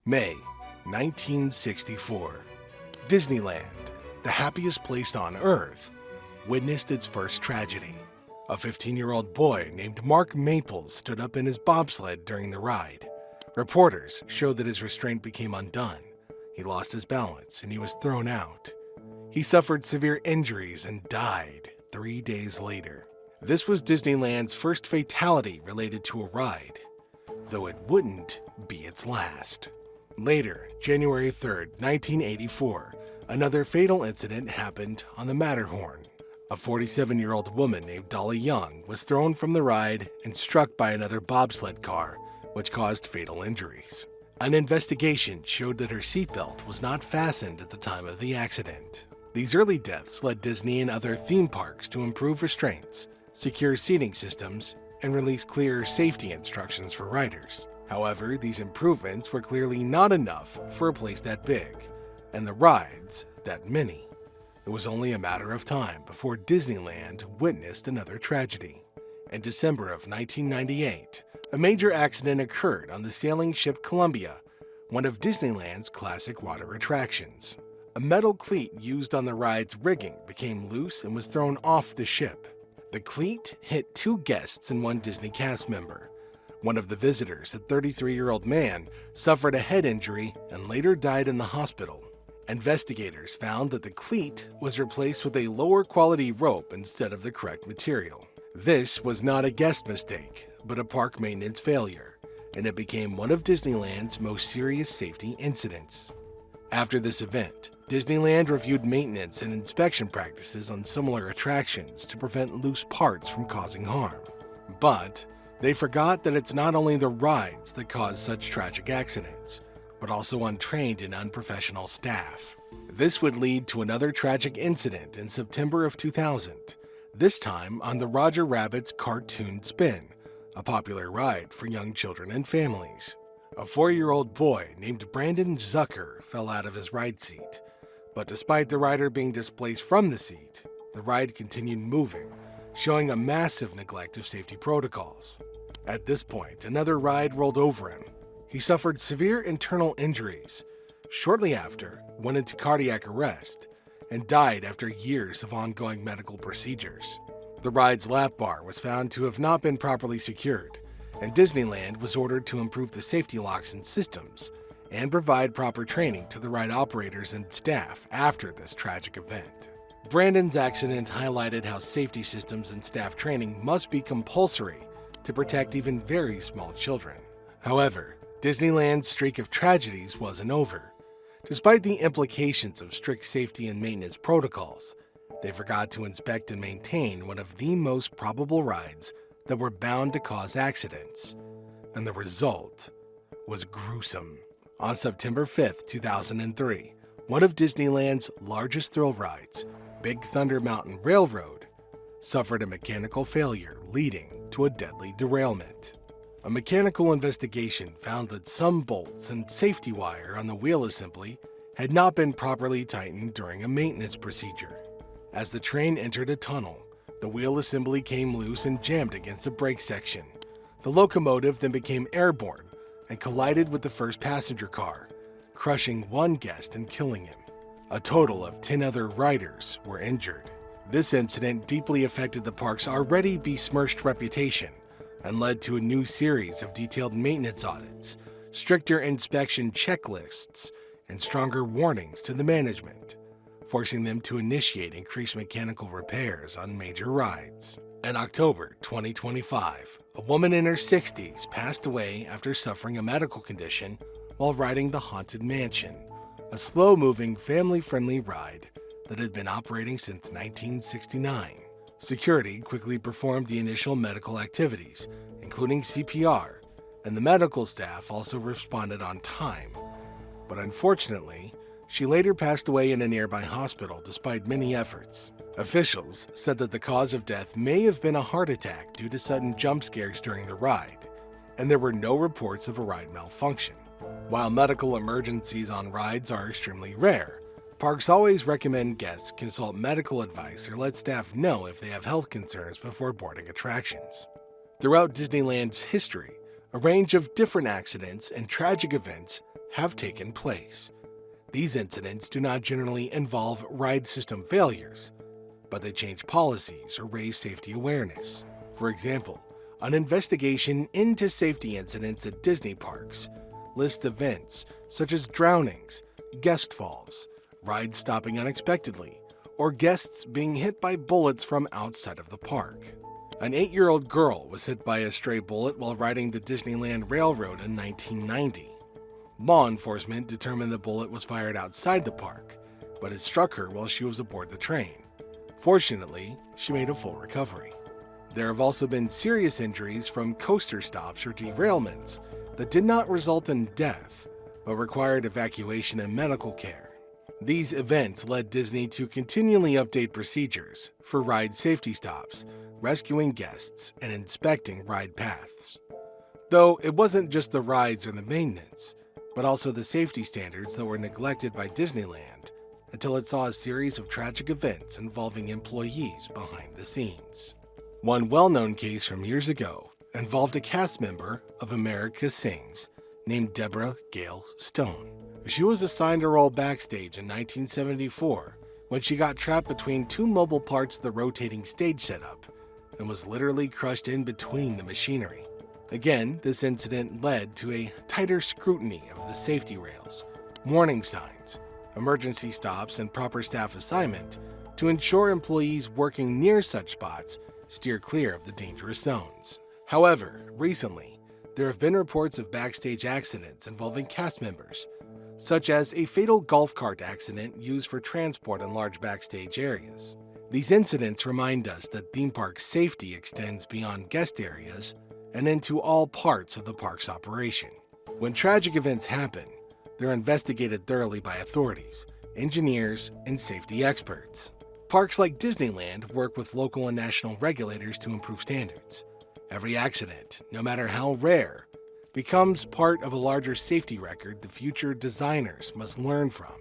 May 1964. Disneyland, the happiest place on Earth, witnessed its first tragedy. A 15-year-old boy named Mark Maples stood up in his bobsled during the ride. Reporters showed that his restraint became undone. He lost his balance and he was thrown out. He suffered severe injuries and died 3 days later. This was Disneyland's first fatality related to a ride, though it wouldn't be its last. Later, January 3, 1984, another fatal incident happened on the Matterhorn. A 47-year-old woman named Dolly Young was thrown from the ride and struck by another bobsled car, which caused fatal injuries. An investigation showed that her seatbelt was not fastened at the time of the accident. These early deaths led Disney and other theme parks to improve restraints, secure seating systems, and release clearer safety instructions for riders. However, these improvements were clearly not enough for a place that big, and the rides that many. It was only a matter of time before Disneyland witnessed another tragedy. In December of 1998, a major accident occurred on the sailing ship Columbia, one of Disneyland's classic water attractions. A metal cleat used on the ride's rigging became loose and was thrown off the ship. The cleat hit 2 guests and 1 Disney cast member. One of the visitors, a 33-year-old man, suffered a head injury and later died in the hospital. Investigators found that the cleat was replaced with a lower quality rope instead of the correct material. This was not a guest mistake, but a park maintenance failure, and it became one of Disneyland's most serious safety incidents. After this event, Disneyland reviewed maintenance and inspection practices on similar attractions to prevent loose parts from causing harm. But they forgot that it's not only the rides that cause such tragic accidents, but also untrained and unprofessional staff. This would lead to another tragic incident in September of 2000, this time on the Roger Rabbit's Cartoon Spin, a popular ride for young children and families. A 4-year-old boy named Brandon Zucker fell out of his ride seat, but despite the rider being displaced from the seat, the ride continued moving, showing a massive neglect of safety protocols. At this point, another ride rolled over him. He suffered severe internal injuries. Shortly after, went into cardiac arrest and died after years of ongoing medical procedures. The ride's lap bar was found to have not been properly secured, and Disneyland was ordered to improve the safety locks and systems and provide proper training to the ride operators and staff after this tragic event. Brandon's accident highlighted how safety systems and staff training must be compulsory to protect even very small children. However, Disneyland's streak of tragedies wasn't over. Despite the implications of strict safety and maintenance protocols, they forgot to inspect and maintain one of the most probable rides that were bound to cause accidents, and the result was gruesome. On September 5, 2003, one of Disneyland's largest thrill rides, Big Thunder Mountain Railroad, suffered a mechanical failure leading to a deadly derailment. A mechanical investigation found that some bolts and safety wire on the wheel assembly had not been properly tightened during a maintenance procedure. As the train entered a tunnel, the wheel assembly came loose and jammed against a brake section. The locomotive then became airborne and collided with the first passenger car, crushing 1 guest and killing him. A total of 10 other riders were injured. This incident deeply affected the park's already besmirched reputation and led to a new series of detailed maintenance audits, stricter inspection checklists, and stronger warnings to the management, forcing them to initiate increased mechanical repairs on major rides. In October 2025, a woman in her 60s passed away after suffering a medical condition while riding the Haunted Mansion, a slow-moving, family-friendly ride that had been operating since 1969. Security quickly performed the initial medical activities, including CPR, and the medical staff also responded on time. But unfortunately, she later passed away in a nearby hospital despite many efforts. Officials said that the cause of death may have been a heart attack due to sudden jump scares during the ride, and there were no reports of a ride malfunction. While medical emergencies on rides are extremely rare, parks always recommend guests consult medical advice or let staff know if they have health concerns before boarding attractions. Throughout Disneyland's history, a range of different accidents and tragic events have taken place. These incidents do not generally involve ride system failures, but they change policies or raise safety awareness. For example, an investigation into safety incidents at Disney parks lists events such as drownings, guest falls, rides stopping unexpectedly, or guests being hit by bullets from outside of the park. An 8-year-old girl was hit by a stray bullet while riding the Disneyland Railroad in 1990. Law enforcement determined the bullet was fired outside the park, but it struck her while she was aboard the train. Fortunately, she made a full recovery. There have also been serious injuries from coaster stops or derailments that did not result in death, but required evacuation and medical care. These events led Disney to continually update procedures for ride safety stops, rescuing guests, and inspecting ride paths. Though it wasn't just the rides or the maintenance, but also the safety standards that were neglected by Disneyland until it saw a series of tragic events involving employees behind the scenes. One well-known case from years ago involved a cast member of America Sings named Deborah Gale Stone. She was assigned a role backstage in 1974 when she got trapped between two mobile parts of the rotating stage setup and was literally crushed in between the machinery. Again, this incident led to a tighter scrutiny of the safety rails, warning signs, emergency stops, and proper staff assignment to ensure employees working near such spots steer clear of the dangerous zones. However, recently, there have been reports of backstage accidents involving cast members, such as a fatal golf cart accident used for transport in large backstage areas. These incidents remind us that theme park safety extends beyond guest areas and into all parts of the park's operation. When tragic events happen, they're investigated thoroughly by authorities, engineers, and safety experts. Parks like Disneyland work with local and national regulators to improve standards. Every accident, no matter how rare, becomes part of a larger safety record the future designers must learn from.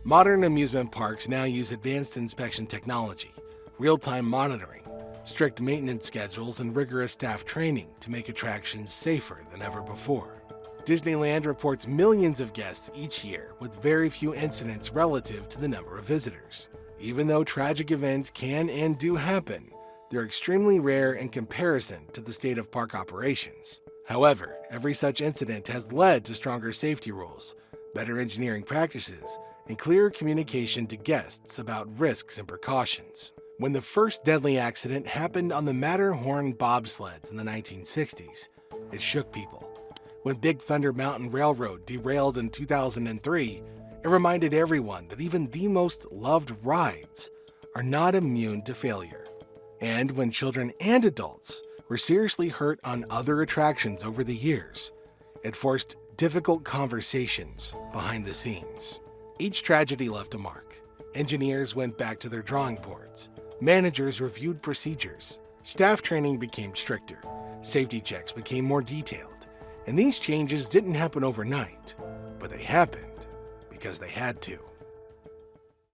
Modern amusement parks now use advanced inspection technology, real-time monitoring, strict maintenance schedules, and rigorous staff training to make attractions safer than ever before. Disneyland reports millions of guests each year with very few incidents relative to the number of visitors. Even though tragic events can and do happen, they're extremely rare in comparison to the state of park operations. However, every such incident has led to stronger safety rules, better engineering practices, and clearer communication to guests about risks and precautions. When the first deadly accident happened on the Matterhorn bobsleds in the 1960s, it shook people. When Big Thunder Mountain Railroad derailed in 2003, it reminded everyone that even the most loved rides are not immune to failure. And when children and adults were seriously hurt on other attractions over the years, it forced difficult conversations behind the scenes. Each tragedy left a mark. Engineers went back to their drawing boards. Managers reviewed procedures, staff training became stricter, safety checks became more detailed, and these changes didn't happen overnight, but they happened because they had to.